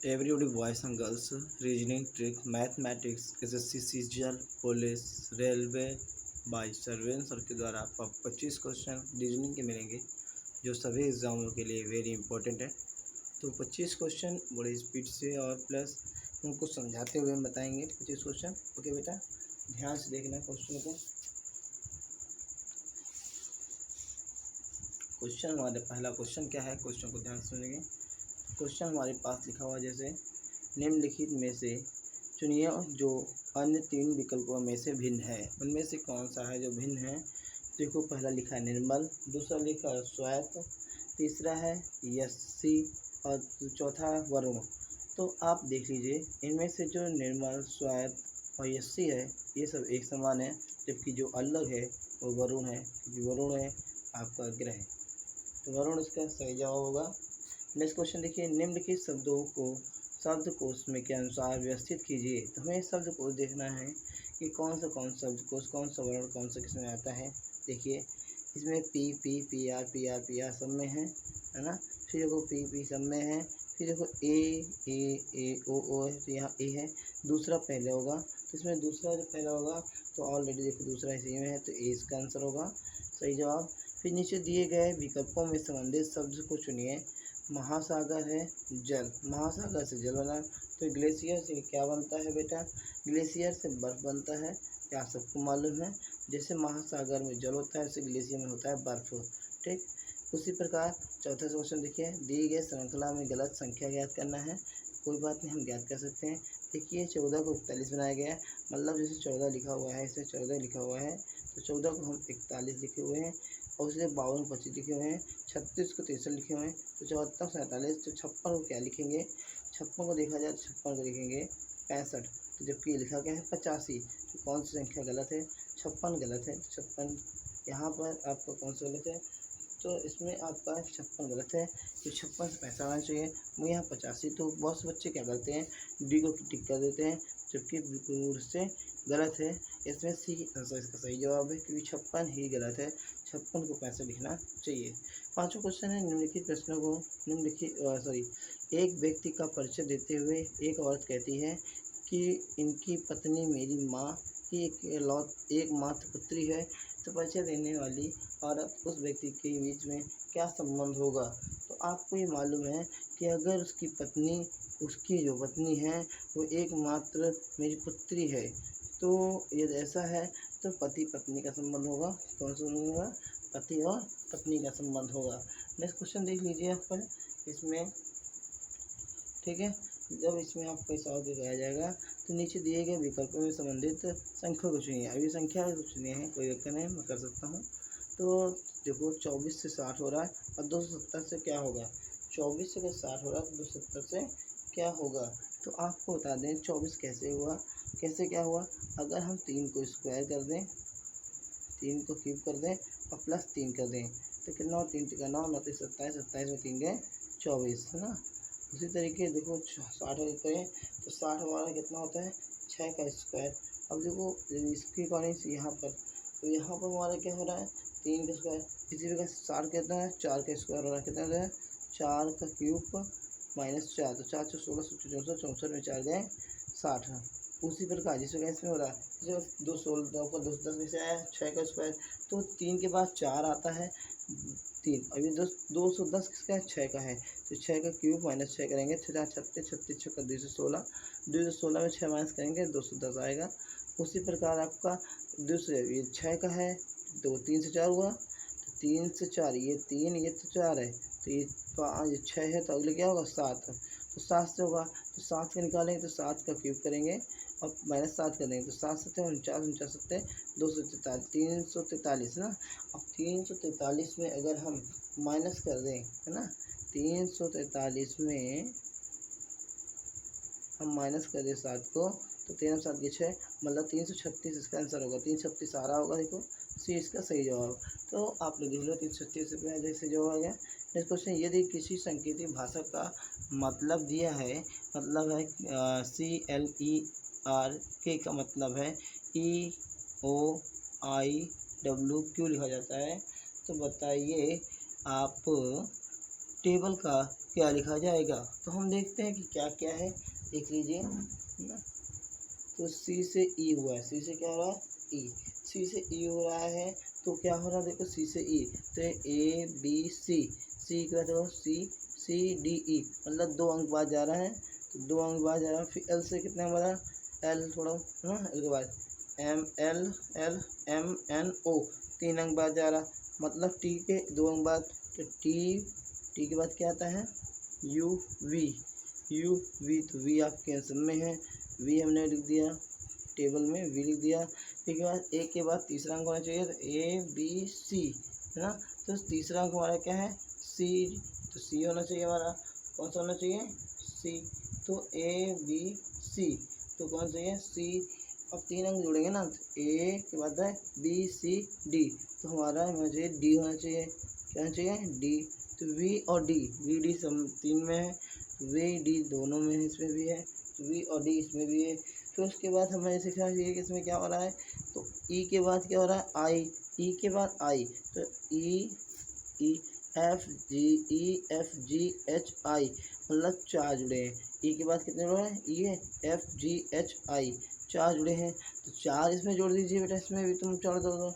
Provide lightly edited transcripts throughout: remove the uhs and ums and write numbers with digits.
Everybody, boys and girls, reasoning trick, mathematics, SSC, CGL, police, railway, by सर्वेंसर के द्वारा आपको 25 क्वेश्चन रीजनिंग के मिलेंगे जो सभी एग्जामों के लिए वेरी इंपॉर्टेंट है। तो 25 क्वेश्चन बड़ी स्पीड से और प्लस उनको समझाते हुए हम बताएंगे 25 क्वेश्चन। ओके बेटा, ध्यान से देखना क्वेश्चन को। क्वेश्चन हमारे पहला क्वेश्चन क्या है, क्वेश्चन को ध्यान से सुनेंगे। क्वेश्चन हमारे पास लिखा हुआ जैसे निम्नलिखित में से चुनिए जो अन्य 3 विकल्पों में से भिन्न है। उनमें से कौन सा है जो भिन्न है। देखो, पहला लिखा है निर्मल, दूसरा लिखा है श्वेत, तीसरा है यस्सी और चौथा है वरुण। तो आप देख लीजिए, इनमें से जो निर्मल, श्वेत और यस्सी है ये सब एक समान है, जबकि जो अलग है वो वरुण है, क्योंकि वरुण है आपका ग्रह। तो वरुण इसका सही जवाब होगा। नेक्स्ट क्वेश्चन देखिए, निम्नलिखित शब्दों को शब्दकोश में के अनुसार व्यवस्थित कीजिए। तो हमें शब्दकोश देखना है कि कौन सा शब्दकोश, कौन सा वर्ण कौन सा किसमें आता है। देखिए, इसमें पी आर सब में है ना। फिर देखो पी सब में है। फिर देखो ए ओ है, तो यहाँ ए है, दूसरा पहले होगा, तो इसमें दूसरा जो पहला होगा तो ऑलरेडी देखो दूसरा इसी में है, तो ए इसका आंसर होगा सही जवाब। फिर नीचे दिए गए विकल्पों में संबंधित शब्द को चुनिए। महासागर है जल, महासागर से जल बना, तो ग्लेशियर से क्या बनता है बेटा, ग्लेशियर से बर्फ़ बनता है, क्या सबको मालूम है। जैसे महासागर में जल होता है वैसे ग्लेशियर में होता है बर्फ़। ठीक, उसी प्रकार चौथा क्वेश्चन देखिए, दी गई श्रृंखला में गलत संख्या ज्ञात करना है। कोई बात नहीं, हम ज्ञात कर सकते हैं। देखिए 14 को 41 बनाया गया है, मतलब जैसे 14 लिखा हुआ है इसे 14 लिखा हुआ है, तो 14 को हम 41 लिखे हुए हैं, और उसे 52 को 25 लिखे हुए हैं, 36 को 63 लिखे हुए हैं, तो 74 47, तो 56 को क्या लिखेंगे, 56 को देखा जाए तो 56 को लिखेंगे 65। तो जबकि लिखा गया है 85, तो कौन सी संख्या गलत है, 56 गलत है। तो 56 यहाँ पर आपका कौन सा गलत है, तो इसमें आपका 56 गलत है, तो 56 से 65 आना चाहिए। वो यहाँ 85, तो बहुत से बच्चे क्या करते हैं, डी को टिक कर देते हैं, जबकि बिल्कुल उससे गलत है। इसमें सी आंसर इसका सही जवाब है, क्योंकि 56 ही गलत है, 56 को 65 लिखना चाहिए। पाँचवा क्वेश्चन है, निम्नलिखित प्रश्नों को एक व्यक्ति का परिचय देते हुए एक औरत कहती है कि इनकी पत्नी मेरी माँ की एकमात्र पुत्री है। तो परिचय देने वाली औरत उस व्यक्ति के बीच में क्या संबंध होगा। तो आपको ये मालूम है कि अगर उसकी जो पत्नी है वो एकमात्र मेरी पुत्री है, तो यदि ऐसा है तो पति पत्नी का संबंध होगा। कौन सा संबंध होगा, पति और पत्नी का संबंध होगा। नेक्स्ट क्वेश्चन देख लीजिए यहाँ पर, इसमें ठीक है, जब इसमें आपको इस सवाल दिखाया जाएगा तो नीचे दिए गए विकल्पों में संबंधित संख्या को चुनिए। अभी संख्या को चुनिए है, कोई दिक्कत नहीं, मैं कर सकता हूँ। तो देखो 24 से 60 हो रहा है, और 270 से क्या होगा, 24 से अगर 60 हो रहा है तो 270 से क्या होगा। तो आपको बता दें 24 कैसे हुआ, कैसे क्या हुआ। अगर हम 3 को स्क्वायर कर दें, 3 को क्यूब कर दें और प्लस 3 कर दें, तो कितना हो, 3 का 9, 9 27, 27 में 3 गए 24, है ना। उसी तरीके देखो 60 करें तो 60 हमारा कितना होता है, 6 का स्क्वायर। अब देखो इसकी अकॉर्डिंग यहाँ पर, तो यहाँ पर हमारा क्या हो रहा है, 3 का स्क्वायर। इसी प्रकार 60 कितना है, 4 का स्क्वायर हो रहा है, कितना हो रहा है, 4 का क्यूब माइनस 4, तो 4 16 64 64 में 4 गए 60। उसी प्रकार जिस प्रकार इसमें हो रहा है, जैसे 2 16 का 210 में से आया 6 का स्क्वायर, तो 3 के बाद 4 आता है 3, अभी 210 किसका है, 6 का है, तो 6 का क्यूब माइनस 6 करेंगे, 6 36 36 6 का 216, 216 में 6 माइनस करेंगे 210 आएगा। उसी प्रकार आपका दूसरे ये 6 का है, तो 3 से 4 हुआ, तो 3 से 4 ये 3 ये तो 4 है, तो ये 5 6 है, तो अगले क्या होगा 7, तो 7 से होगा, तो 7 का निकालेंगे तो 7 का क्यूब करेंगे और माइनस 7 कर देंगे, तो 7 7 49 49 7 243 343 ना। अब 343 में अगर हम माइनस कर दें, है ना, 343 में हम माइनस कर दें 7 को, तो 3 7 के 6, मतलब 336 इसका आंसर होगा, 336 आ रहा होगा, देखो सी इसका सही जवाब। तो आप लोग देख लो 336 रुपये जैसे जवाब आ गया। नेक्स्ट क्वेश्चन, यदि किसी सांकेतिक भाषा का मतलब दिया है, मतलब है CLERK का मतलब है EOIW क्यों लिखा जाता है, तो बताइए आप टेबल का क्या लिखा जाएगा। तो हम देखते हैं कि क्या क्या है, देख लीजिए ना। तो सी से ई हुआ है, सी से क्या हो रहा है, ई, सी से ई हो रहा है। तो क्या हो रहा है, देखो सी से ई, तो ए बी सी, सी के बाद देखो सी डी ई, मतलब 2 अंक बाद जा रहा है, तो 2 अंक बाद जा रहा है। फिर एल से कितना बड़ा, एल थोड़ा ना, एल के बाद M L L M N O, 3 अंक बाद जा रहा, मतलब टी के 2 अंक बाद, तो टी के बाद क्या आता है, यू वी, यू वी, तो वी आपके आंसर में है, वी हमने लिख दिया टेबल में, वी लिख दिया। फिर के बाद एक के बाद तीसरा अंक होना चाहिए, तो ए बी सी है ना। तो तीसरा अंक हमारा क्या है, सी, तो सी होना चाहिए हमारा, कौन सा होना चाहिए, सी। तो ए बी सी, तो कौन सा है, सी। अब 3 अंक जोड़ेंगे ना, तो ए के बाद है बी सी डी, तो हमारा होना चाहिए डी होना चाहिए, क्या होना चाहिए, डी। तो वी और डी, वी डी सब 3 में है, वी डी दोनों में है, इसमें भी है, तो वी और डी इसमें भी है। फिर उसके बाद हमें सीखना चाहिए कि इसमें क्या हो रहा है, तो ई के बाद क्या हो रहा है, आई, ई के बाद आई, तो E F G H I, मतलब 4 जुड़े हैं। ई के बाद कितने जुड़े हैं, E F G H I, 4 जुड़े हैं, तो 4 इसमें जोड़ दीजिए बेटा, इसमें भी तुम 4 जोड़ दो।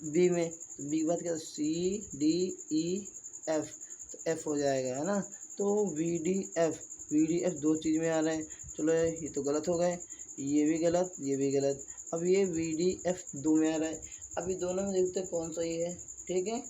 बी में, तो बी के बाद क्या, सी डी ई एफ, तो एफ हो जाएगा, है ना। तो वी डी एफ 2 चीज़ में आ रहे हैं, चलो ये तो गलत हो गए, ये भी गलत, ये भी गलत। अब ये वी डी एफ 2 में आ रहा है, अभी दोनों में देखते हैं कौन सही है, ठीक है।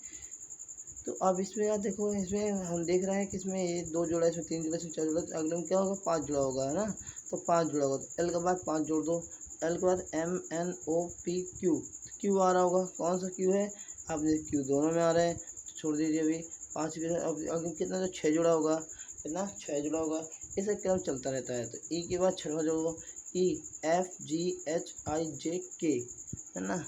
तो अब इसमें यार देखो, इसमें हम देख रहे हैं कि इसमें ये 2 जोड़ा, इसमें 3 जोड़ा, इसमें 4 जोड़ा, तो अगले में क्या होगा, 5 जुड़ा होगा, है ना। तो 5 जुड़ा होगा, तो एल के बाद 5 जोड़ दो, एल के बाद M N O P Q, Q आ रहा होगा, कौन सा क्यू है, आपने क्यू दोनों में आ रहे हैं, तो छोड़ दीजिए अभी 5 के। अब अगर कितना, तो 6 जुड़ा होगा, कितना, 6 जुड़ा होगा। इसे क्रम चलता रहता है। तो ई के बाद 6वां जोड़ो, E F G H I जे के, है ना,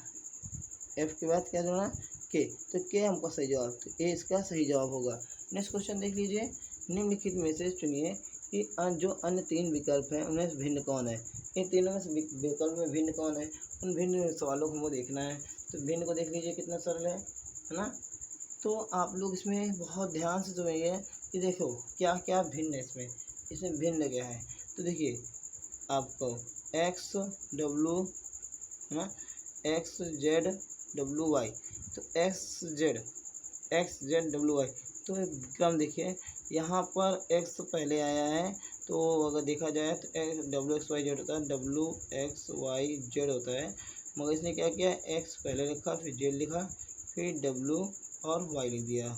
एफ के बाद क्या जोड़ना, के, तो के हमका सही जवाब, तो ए इसका सही जवाब होगा। नेक्स्ट क्वेश्चन देख लीजिए, निम्नलिखित में से चुनिए कि जो अन्य 3 विकल्प हैं उनमें से भिन्न कौन है। इन तीनों में से विकल्प में भिन्न कौन है, उन भिन्न सवालों को हमको देखना है। तो भिन्न को देख लीजिए कितना सरल है ना। तो आप लोग इसमें बहुत ध्यान से सुनिए कि देखो क्या क्या भिन्न है इसमें, इसमें भिन्न क्या है। तो देखिए आपको एक्स डब्लू, है ना, एक्स जेड डब्लू वाई, तो एक्स जेड डब्लू वाई, तो क्रम देखिए, यहाँ पर एक्स पहले आया है, तो अगर देखा जाए तो डब्लू एक्स वाई जेड होता है, डब्लू एक्स वाई जेड होता है, मगर इसने क्या किया, एक्स पहले लिखा, फिर जेड लिखा, फिर डब्लू और वाई लिख दिया।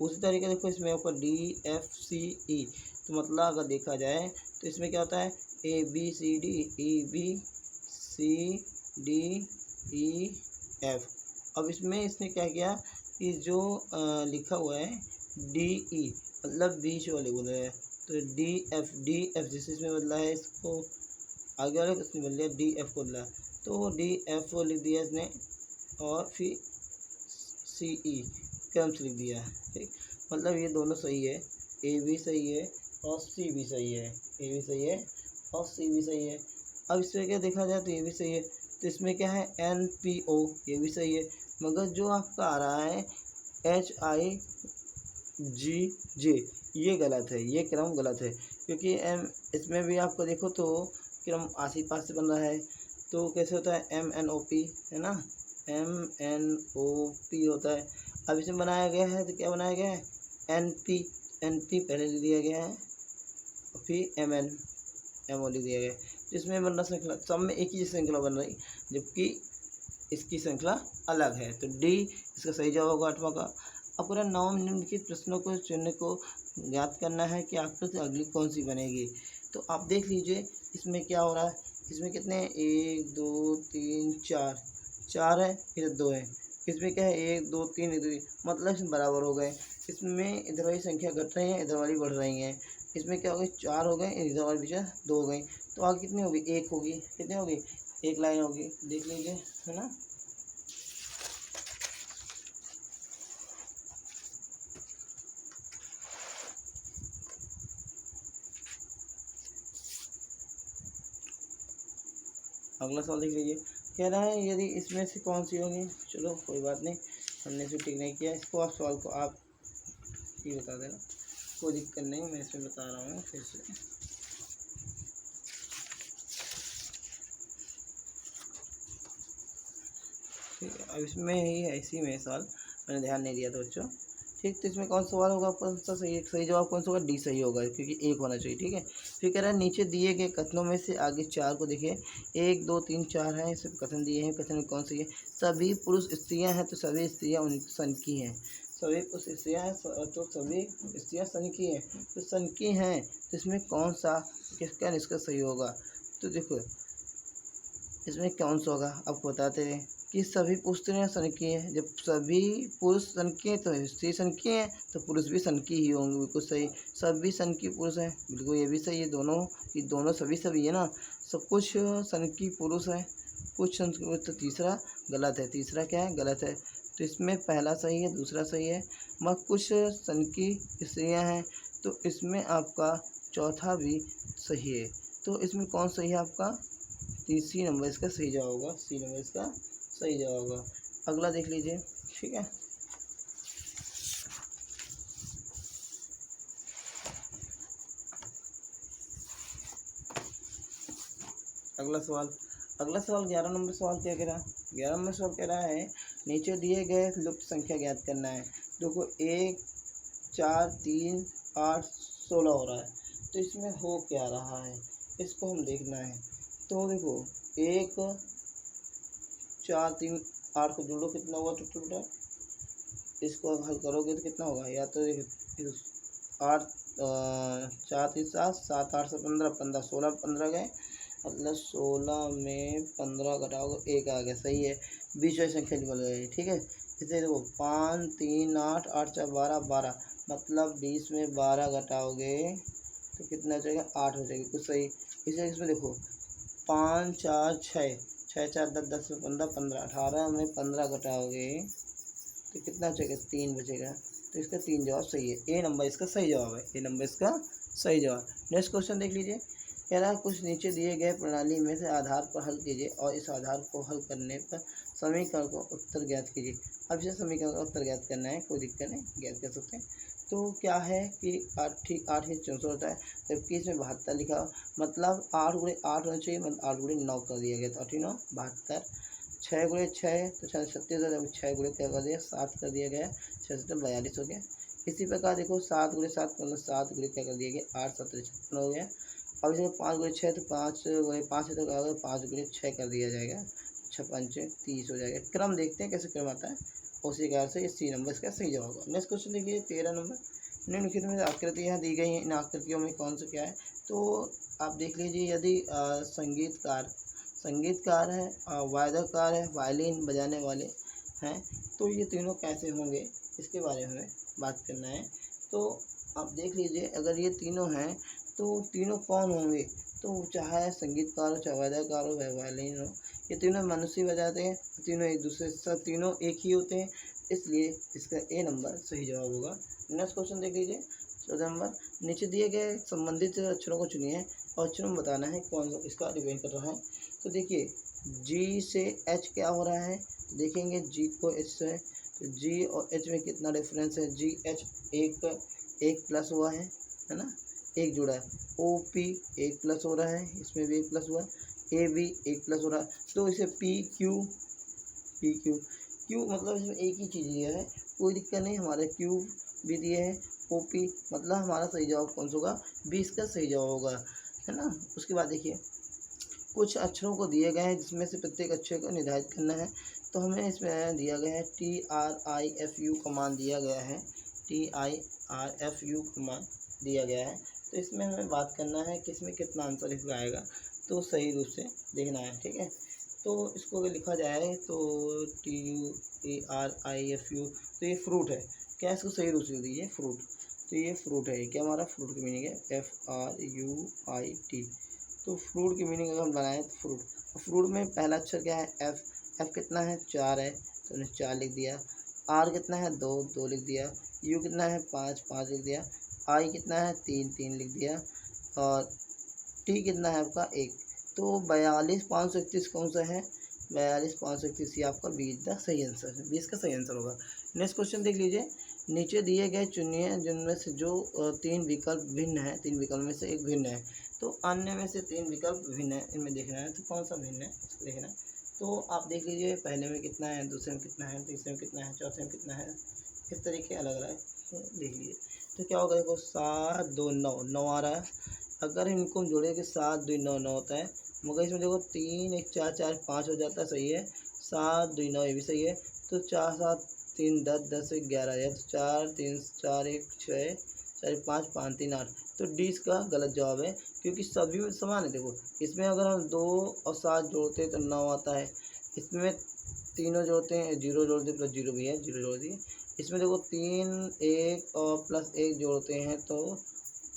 उसी तरीके देखो इसमें ऊपर डी एफ सी ई, तो मतलब अगर देखा जाए तो इसमें क्या होता है, A B C D, E B C D E F. अब इसमें इसने क्या किया कि जो लिखा हुआ है डी ई, मतलब बीच वाले बोल रहे हैं, तो डी एफ जिस इसमें बदला है, इसको आगे वाले इसने बदल दिया, डी एफ को बदला, तो डी एफ को लिख दिया इसने, और फिर सी ई क्रम से लिख दिया, ठीक। मतलब ये दोनों सही है, ए भी सही है और सी भी सही है, ए भी सही है और सी भी सही है। अब इसमें क्या देखा जाए तो ये भी सही है, तो इसमें क्या है, एन पी ओ, ये भी सही है, मगर जो आपका आ रहा है एच आई जी जे, ये गलत है, ये क्रम गलत है, क्योंकि एम इसमें भी आपको देखो तो क्रम आस ही पास से बन रहा है। तो कैसे होता है, एम एन ओ पी, है ना, एम एन ओ पी होता है। अब इसमें बनाया गया है, तो क्या बनाया गया है, एन पी पहले लिख दिया गया है, और फिर एम एन एम ओ लिख दिया गया है। तो इसमें बन रहा श्रृंखला, सब में एक ही श्रृंखला बन रही, जबकि इसकी श्रृंखला अलग है। तो डी इसका सही जवाब होगा 8वां का। अब पूरा 9 निम्नलिखित प्रश्नों को चुनने को याद करना है कि आकृति अगली कौन सी बनेगी। तो आप देख लीजिए इसमें क्या हो रहा है, इसमें कितने हैं, 1 2 3 4 है, इधर 2 है, इसमें क्या है 1 2 3 इधर, मतलब इसमें बराबर हो गए। इसमें इधर वाली संख्या घट रही है, इधर वाली बढ़ रही हैं। इसमें क्या हो गए, 4 हो गए, इधर वाली पीछे 2 हो गई, तो आगे कितनी होगी, 1 होगी, कितनी होगी, 1 लाइन होगी, देख लीजिए, है ना। अगला सवाल देख लीजिए, कह रहा है यदि इसमें से कौन सी होगी, चलो कोई बात नहीं, हमने इसे ठीक नहीं किया, इसको आप सवाल को आप ही बता देना। कोई दिक्कत नहीं, मैं इसमें बता रहा हूँ फिर से। ठीक है, अब इसमें ही है, इसी में सवाल मैंने ध्यान नहीं दिया था बच्चों। ठीक, तो इसमें कौन सा सवाल होगा कौन सा सही, सही जवाब कौन सा होगा, डी सही होगा, क्योंकि एक होना चाहिए। ठीक है, फिर कह रहा है नीचे दिए गए कथनों में से आगे चार को देखिए, 1 2 3 4 हैं, इसे कथन दिए हैं, कथन में कौन सी है, सभी पुरुष स्त्रियां हैं तो सभी स्त्रियां उन सन की हैं, सभी पुरुष स्त्रियां हैं तो सभी स्त्रियां सन की हैं, तो सन की हैं तो इसमें कौन सा किसका निष्कर्ष सही होगा। तो देखो इसमें कौन सा होगा आपको बताते हैं कि सभी पुरुष स्त्रियां सन की हैं, जब सभी पुरुष सन की हैं तो स्त्री सन की हैं, तो पुरुष भी सन की ही होंगे, बिल्कुल सही। सभी सन की पुरुष हैं, बिल्कुल ये भी सही है, दोनों कि दोनों सभी सभी है ना, सब कुछ सन की पुरुष है, कुछ सन की, तो तीसरा गलत है, तीसरा क्या है, गलत है। तो इसमें पहला सही है, दूसरा सही है, मगर कुछ सन की स्त्रियाँ हैं, तो इसमें आपका चौथा भी सही है। तो इसमें कौन सही है आपका, तीसरी नंबर इसका सही जवाब होगा, सी नंबर इसका सही जवाब होगा। अगला देख लीजिए। ठीक है, अगला सवाल, 11 नंबर सवाल क्या कह रहा है, 11 नंबर सवाल कह रहा है नीचे दिए गए लुप्त संख्या ज्ञात करना है। देखो 1 4 3 8 16 हो रहा है, तो इसमें हो क्या रहा है, इसको हम देखना है। तो देखो 1 4 3 8 को जोड़ो, कितना हुआ टोटल बेटा, इसको हल करोगे तो कितना होगा, या तो देखो 8 4 3 7 7 8 से 15 15 16 15 गए, मतलब 16 में 15 घटाओगे 1 आ गया, सही है, बीच वाली संख्या निकल गई। ठीक है, इसे देखो 5 3 8 8 4 12 12, मतलब 20 में 12 घटाओगे तो कितना बचेगा, 8 हो जाएगा, कुछ सही। इसे इसमें देखो 5 4 6 6 4 10 10 में 15 15 18 में 15 घटाओगे तो कितना बचेगा, 3 बचेगा, तो इसका 3 जवाब सही है, ए नंबर इसका सही जवाब है, ए नंबर इसका सही जवाब। नेक्स्ट क्वेश्चन देख लीजिए, कह रहा है कुछ नीचे दिए गए प्रणाली में से आधार पर हल कीजिए और इस आधार को हल करने पर समीकरण को उत्तर ज्ञात कीजिए। अब इसे समीकरण का उत्तर ज्ञात करना है, कोई दिक्कत नहीं, ज्ञात कर सकते हैं। तो क्या है कि 8 8 ही 64 होता है, जबकि इसमें 72 लिखा हो, मतलब 8 गुणे 8 होना चाहिए, मतलब 8 गुणे 9 कर दिया गया, तो 8 9 72, 6 गुणे 6 तो 36 हो गया, 6 गुणे क्या कर दिया 7 कर दिया गया, 6 7 42 हो गया। इसी प्रकार देखो 7 गुणे 7 मतलब 7 गुणे क्या कर दिया गया 8 7 56 हो गया। अब इसमें 5 गुणे 6 तो 5 गुणे 5 है तो क्या होगा 5 गुणे 6 कर दिया जाएगा, 6 5 30 हो जाएगा। क्रम देखते हैं कैसे क्रम आता है, उसी प्रकार से ये सी नंबर इसका सही जवाब होगा। नेक्स्ट क्वेश्चन देखिए 13 नंबर, निम्नलिखित में आकृति यहाँ दी गई हैं, इन आकृतियों में कौन सा क्या है। तो आप देख लीजिए, यदि संगीतकार है, वादककार है, वायलिन बजाने वाले हैं, तो ये तीनों कैसे होंगे इसके बारे में बात करना है। तो आप देख लीजिए, अगर ये तीनों हैं तो तीनों कौन होंगे, तो चाहे संगीतकार हो, चाहे वादककार हो, चाहे वायलिन हो, ये तीनों मनुष्य बजाते हैं, तीनों एक दूसरे से साथ तीनों एक ही होते हैं, इसलिए इसका ए नंबर सही जवाब होगा। नेक्स्ट क्वेश्चन देख लीजिए 14 नंबर, नीचे दिए गए संबंधित अक्षरों को चुनिए और अक्षरों में बताना है कौन सा इसका डिपेंड कर रहा है। तो देखिए जी से एच क्या हो रहा है, देखेंगे जी को एच से, तो जी और एच में कितना डिफरेंस है, जी एच एक प्लस हुआ है ना, एक जुड़ा है, ओ पी एक प्लस हो रहा है, इसमें भी एक प्लस हुआ, ए भी एक प्लस हो रहा है, तो इसे पी क्यू क्यू मतलब इसमें एक ही चीज़ दिया है, कोई दिक्कत नहीं, हमारे क्यू भी दिए हैं, ओ पी मतलब हमारा सही जवाब कौन सा होगा, 20 का सही जवाब होगा, है ना। उसके बाद देखिए कुछ अक्षरों को दिए गए हैं जिसमें से प्रत्येक अक्षर को निर्धारित करना है, तो हमें इसमें दिया गया है TRIFU कमांड दिया गया है, TIRFU कमांड दिया गया है, तो इसमें हमें बात करना है कि इसमें कितना आंसर इसका आएगा, तो सही रूप से देखना है। ठीक है, तो इसको अगर लिखा जाए तो TUARIFU, तो ये फ्रूट है, क्या इसको सही रूप से दीजिए फ्रूट, तो ये फ्रूट है, क्या हमारा फ्रूट की मीनिंग है FRUIT, तो फ्रूट की मीनिंग अगर हम बनाएं तो फ्रूट में पहला अक्षर क्या है एफ कितना है 4 है, तो हमने 4 लिख दिया, आर कितना है 2 लिख दिया, यू कितना है 5 लिख दिया, आई कितना है 3 लिख दिया, और टी कितना है आपका 1, तो 42,531 कौन सा है, 42,531 ये आपका 20 का सही आंसर है, 20 का सही आंसर होगा। नेक्स्ट क्वेश्चन देख लीजिए, नीचे दिए गए चुनिए जिनमें से जो तीन विकल्प भिन्न है, तीन विकल्प में से एक भिन्न है। तो अन्य में से तीन विकल्प भिन्न है, इनमें देखना है तो कौन सा भिन्न है इसको देखना है। तो आप देख लीजिए पहले में कितना है, दूसरे में कितना है, तीसरे में कितना है, चौथे में कितना है, इस तरीके अलग अलग देख लीजिए। तो क्या होगा, देखो 7 2 9 9 आ रहा है। अगर इनको हम जोड़े कि 7 2 9 9 होता है, मगर इसमें देखो 3 1 4 4 5 हो जाता है, सही है। 7 2 9 ये भी सही है। तो 4 7 3 10 10 1 11 है, तो 4 3 4 1 6 4 5 5 3 8। तो डी इसका गलत जवाब है, क्योंकि सभी में समान है। देखो इसमें अगर हम 2 और 7 जोड़ते हैं तो 9 आता है। इसमें तीनों जोड़ते हैं, जीरो जोड़ दिए, प्लस जीरो भी है, जीरो जोड़ दिए। इसमें देखो 3 1 और प्लस 1 जोड़ते हैं तो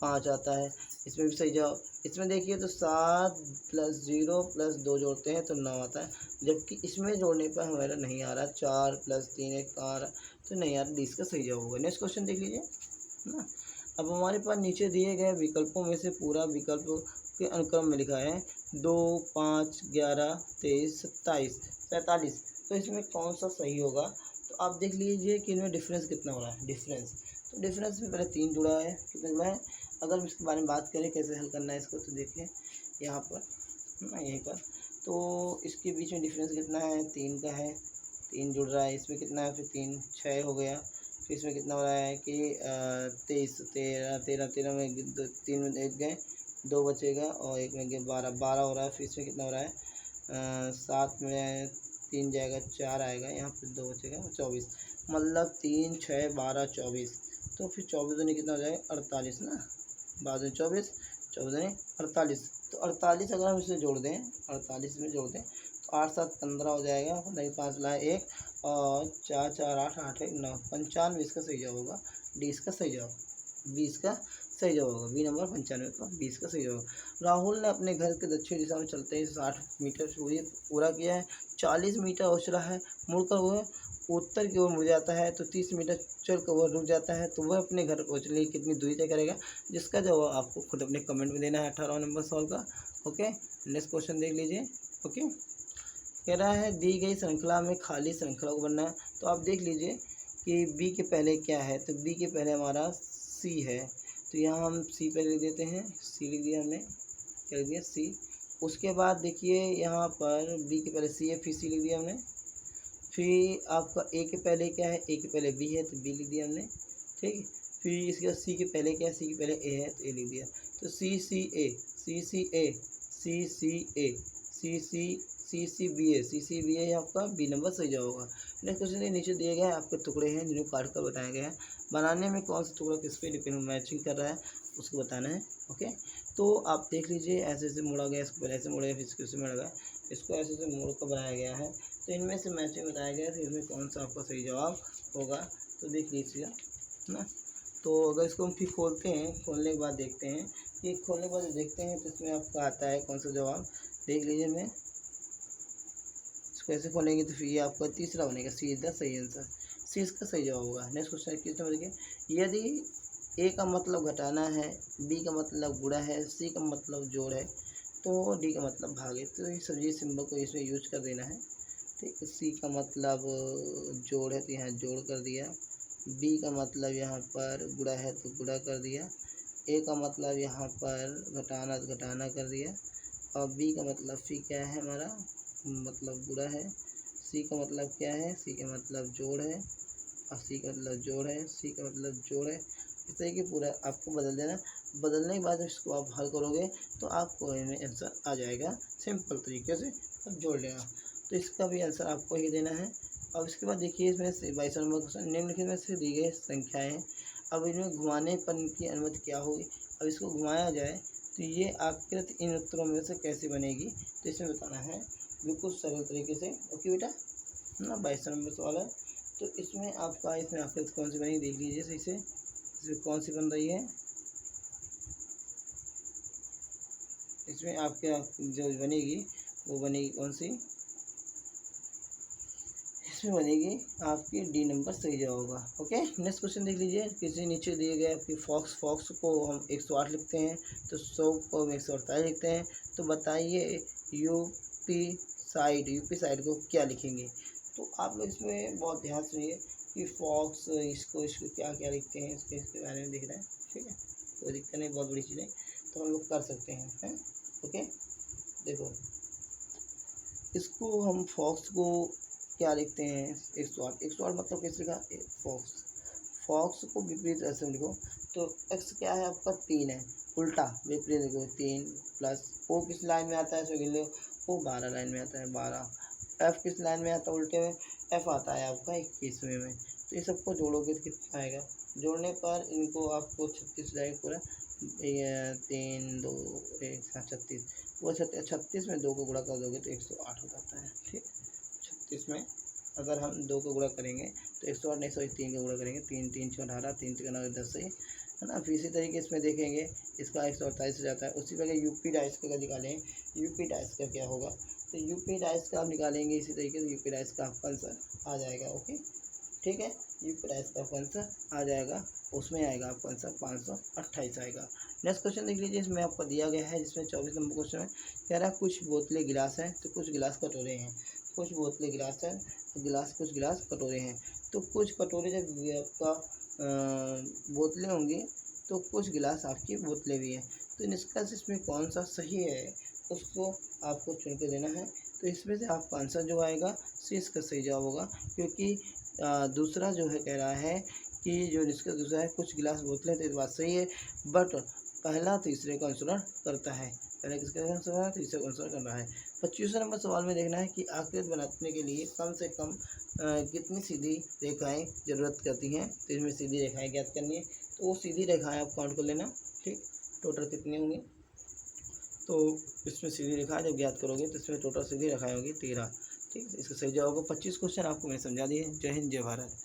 5 आता है, इसमें भी सही जवाब। इसमें देखिए तो 7 प्लस 0 प्लस 2 जोड़ते हैं तो 9 आता है, जबकि इसमें जोड़ने पर हमारा नहीं आ रहा, 4 प्लस 3 1 आ रहा, तो नहीं आ रहा, डी इसका सही जवाब होगा। नेक्स्ट क्वेश्चन देख लीजिए ना। अब हमारे पास नीचे दिए गए विकल्पों में से पूरा विकल्प के अनुक्रम में लिखा है 2 5 11 23 27 47। तो इसमें कौन सा सही होगा, तो आप देख लीजिए कि इनमें डिफरेंस कितना हो रहा है। डिफरेंस, तो डिफरेंस में पहले 3 जुड़ा है, कितना जुड़ा है। अगर हम इसके बारे में बात करें कैसे हल करना है इसको, तो देखिए यहाँ पर ना, यहीं पर तो इसके बीच में डिफरेंस कितना है, 3 का है, 3 जुड़ रहा है। इसमें कितना है, फिर 3 6 हो गया। फिर इसमें कितना हो रहा है कि 23 13 13 13 में 3 में 1 गए, 2 बचेगा और 1 में गए 12 12 हो रहा है। फिर इसमें कितना हो रहा है 7 में 3 जाएगा, 4 आएगा, यहाँ पर 2 बचेगा 24। मतलब 3 6 12 24। तो फिर 24 दूनी कितना हो जाएगा 48 ना, 12 24 24 दूनी 48। तो 48 अगर हम इसे जोड़ दें, 48 में जोड़ दें तो 8 7 15 हो जाएगा, नहीं 5 लाए 1 और 4 4 8 8 1 9 95 इसका सही जवाब होगा। डी इसका सही जवाब, बी इसका सही जवाब होगा, बी नंबर 95 का बी इसका सही जवाब। राहुल ने अपने घर के दक्षिण दिशा में चलते ही 60 मीटर पूरा किया है। 40 मीटर और चला है, मुड़कर वह उत्तर की ओर मुड़ जाता है, तो 30 मीटर चल कर वह रुक जाता है। तो वह अपने घर पहुँचने के लिए कितनी दूरी तय करेगा, जिसका जवाब आपको खुद अपने कमेंट में देना है 18 नंबर सवाल का। ओके, नेक्स्ट क्वेश्चन देख लीजिए। ओके, कह रहा है दी गई श्रृंखला में खाली श्रृंखला को बनना है। तो आप देख लीजिए कि बी के पहले क्या है, तो बी के पहले हमारा सी है, तो यहाँ हम सी पहले लिख देते हैं, सी लिख दिया हमने, क्या लिख दिया सी। उसके बाद देखिए यहाँ पर बी के पहले सी है, फिर सी लिख दिया हमने। फिर आपका ए के पहले क्या है, ए के पहले बी है, तो बी लिख दिया हमने, ठीक। फिर इसके बाद सी के पहले क्या है, सी के पहले ए है, तो ए लिख दिया। तो सी सी ए सी सी ए सी सी ए सी सी सी सी बी ए सी सी बी ए आपका बी नंबर सही जवाब होगा। नेक्स्ट क्वेश्चन नीचे दिए गए आपके टुकड़े हैं जिन्हें काट कर बताया गया है। बनाने में कौन सा टुकड़ा किस पे डिपेंड मैचिंग कर रहा है उसको बताना है। ओके, तो आप देख लीजिए ऐसे ऐसे मोड़ा गया, इसको पहले ऐसे मोड़ा गया, फिर इसको ऐसे मोड़ा गया, इसको ऐसे ऐसे मोड़ कर बनाया गया है। तो इनमें से मैचिंग बताया गया है, तो इसमें कौन सा आपका सही जवाब होगा, तो देख लीजिएगा ना। तो अगर इसको हम फिर खोलते हैं, खोलने के बाद देखते हैं, ये खोलने के बाद देखते हैं तो इसमें आपका आता है कौन सा जवाब, देख लीजिए। मैं इसको ऐसे खोलेंगे तो फिर ये आपका तीसरा बनेगा, सीधा सही आंसर, सी इसका सही जवाब होगा। नेक्स्ट क्वेश्चन किस नंबर देखिए, यदि ए का मतलब घटाना है, बी का मतलब गुणा है, सी का मतलब जोड़ है, तो डी का मतलब भाग है। तो ये सभी सिंबल को इसमें यूज कर देना है, ठीक। सी का मतलब जोड़ है तो यहाँ जोड़ कर दिया, बी का मतलब यहाँ पर गुणा है तो गुणा कर दिया, ए का मतलब यहाँ पर घटाना तो घटाना कर दिया, और बी का मतलब सी क्या है हमारा, मतलब गुणा है। सी का मतलब क्या है, सी का मतलब जोड़ है, और सी का मतलब जोड़ है, सी का मतलब जोड़ है। इस तरीके पूरा आपको बदल देना। बदलने के बाद इसको आप हल करोगे तो आपको इसमें आंसर आ जाएगा सिंपल तरीके से, अब जोड़ लेना। तो इसका भी आंसर आपको ही देना है। अब इसके बाद देखिए इसमें से 22 नंबर क्वेश्चन, निम्नलिखित में से दी गई संख्याएँ हैं, अब इनमें घुमाने पर इनकी अनुमति क्या होगी। अब इसको घुमाया जाए तो ये आकृति इन उत्तरों में से कैसे बनेगी, तो इसमें बताना है बिल्कुल सरल तरीके से। ओके बेटा ना, 22 नंबर सवाल है। तो इसमें आपका इसमें आकृति कौन सी बनेगी देख लीजिए सही से, इसमें कौन सी बन रही है, इसमें आपके जो बनेगी वो बनेगी कौन सी, इसमें बनेगी आपकी डी नंबर सही जवाब होगा। ओके, नेक्स्ट क्वेश्चन देख लीजिए, किसी नीचे दिए गए आपकी फॉक्स को हम 108 लिखते हैं, तो 100 को हम 148 लिखते हैं, तो बताइए यूपी साइड को क्या लिखेंगे। तो आप लोग इसमें बहुत ध्यान सुनिए, कि फॉक्स इसको इसको क्या क्या लिखते हैं, इसके बारे में दिख रहा है। ठीक है, कोई दिक्कत नहीं, बहुत बड़ी चीज़ है, तो हम लोग कर सकते हैं। ओके, देखो इसको हम फॉक्स को क्या लिखते हैं, 108। 108 मतलब कैसे लिखा, फॉक्स। फॉक्स को विपरीत ऐसे लिखो तो एक्स क्या है आपका 3 है, उल्टा विपरीत लिखो 3 प्लस ओ किस लाइन में आता है, सो लो ओ 12 लाइन में आता है 12। एफ किस लाइन में आता है उल्टे में, एफ आता है आपका 21वें में। तो ये सबको जोड़ोगे तो कितना आएगा, जोड़ने पर इनको आपको 36 जाएगा पूरा, 3 2 1 36, वो 36 में 2 को गुणा कर दोगे तो 108 हो जाता है। ठीक, 36 में अगर हम 2 को गुणा करेंगे तो 108 नहीं, सॉरी 3 का गुणा करेंगे, 3 3 6 18, 3 3 9 10 से, है ना। फिर इसी तरीके इसमें देखेंगे इसका 148 हो जाता है। उसी प्रकार यूपी डाइस का निकालें, यूपी डाइस का क्या होगा, तो यूपी डाइस का आप निकालेंगे इसी तरीके से, यूपी डाइस का आपका आंसर आ जाएगा। ओके, ठीक है, यूपी डाइस का आपका आंसर आ जाएगा, उसमें आएगा आपका आंसर 528 आएगा। नेक्स्ट क्वेश्चन देख लीजिए, इसमें आपको दिया गया है, जिसमें 24 नंबर क्वेश्चन है। कह रहा है कुछ बोतलें गिलास हैं तो कुछ गिलास कटोरे हैं, कुछ बोतलें गिलास हैं, गिलास कुछ गिलास कटोरे हैं। तो कुछ कटोरे जब आपका बोतलें होंगी तो कुछ गिलास आपकी बोतलें भी हैं, तो निष्कर्ष इसमें कौन सा सही है उसको आपको चुन के देना है। तो इसमें से आपका आंसर जो आएगा सी इसका सही जवाब होगा, क्योंकि दूसरा जो है कह रहा है कि जो निष्कर्ष दूसरा है कुछ गिलास बोतलें, तो ये बात सही है, बट पहला तीसरे का अनुसरण करता है, पहले किसका अनुसरण, तीसरे का अनुसरण कर रहा है। 25वें नंबर सवाल में देखना है कि आकृति बनाने के लिए कम से कम कितनी सीधी रेखाएं जरूरत करती हैं। तो इसमें सीधी रेखाएं ज्ञात करनी है, तो वो सीधी रेखाएं आप काउंट कर लेना। ठीक, टोटल कितनी होंगी, तो इसमें सीधी रेखाएं जब ज्ञात करोगे तो इसमें टोटल सीधी रेखाएं होगी 13। ठीक, इसका सही जवाब होगा 25 क्वेश्चन आपको मैंने समझा दिए। जय हिंद, जय भारत।